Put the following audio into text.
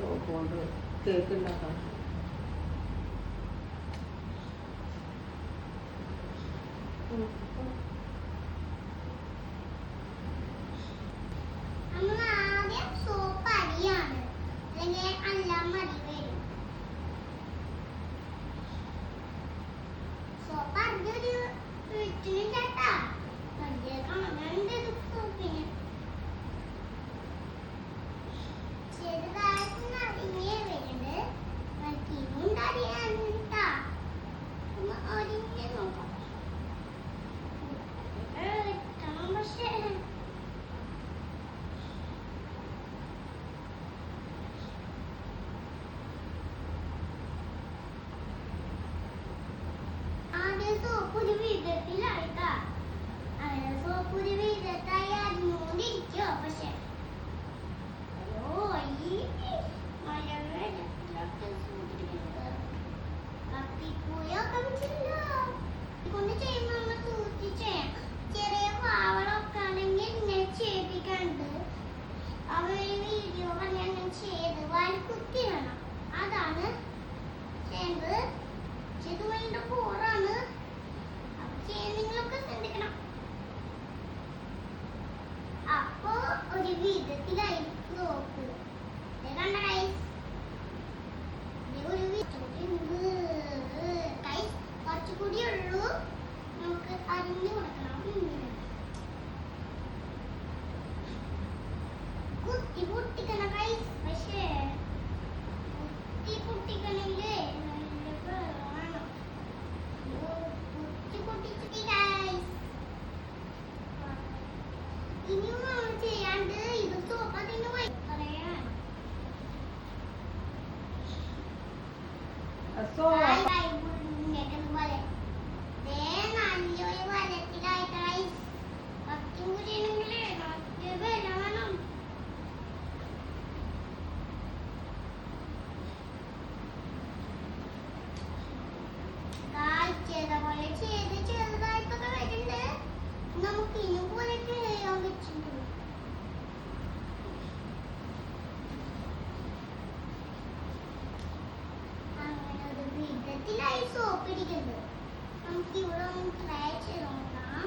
Soap കൊണ്ട് cake ഉണ്ടാക്കാം. ഒരു വിധത്തിലായിട്ടാ അങ്ങനെ സോപ്പ് ഒരു വിധത്തായി അറിഞ്ഞുകൊണ്ടിരിക്കോ. പക്ഷെ ഈ കത്തിക്കൂയൊക്കെ കൊണ്ട് ചെയ്യുമ്പോ നമ്മൾ സൂക്ഷിച്ചേ. ചെറിയ പാവളൊക്കെ ആണെങ്കിൽ ഇങ്ങനെ ചെയ്യിപ്പിക്കാണ്ട് അവര് വീഡിയോ അങ്ങനെ ചെയ്ത് വാരി കുത്തി വേണം. അതാണ് ചെയ്യേണ്ടത്. ചെയ്ത് വേണ്ട പോറാണ്. നിങ്ങളൊക്കെ ശ്രദ്ധിക്കണം. അപ്പൊ ഒരു വിധത്തിലായിരിക്കും നോക്ക്. കുറച്ചുകൂടി ഉള്ളൂ. നമുക്ക് അരിഞ്ഞു കൊടുക്കണം. കുത്തി പൊട്ടിക്കണം ഗൈസ്. പക്ഷേ കുത്തി പൊട്ടിക്കണമെങ്കിൽ ഇനിയും ചെയ്യാണ്ട് ഇത് സോപ്പതിന് പറയാൻ പോലെ ചെയ്ത് ചെറുതായിട്ടൊക്കെ വരുന്നുണ്ട്. നമുക്ക് ഇനിയും പോലെ ചെയ്യാൻ പറ്റുന്നു. അങ്ങനെ ഒരു വിധത്തിലായി സോപ്പ് ഇരിക്കുന്നത്. നമുക്ക് ഇവിടെ ഒന്ന് ട്രൈ ചെയ്ത് നോക്കാം.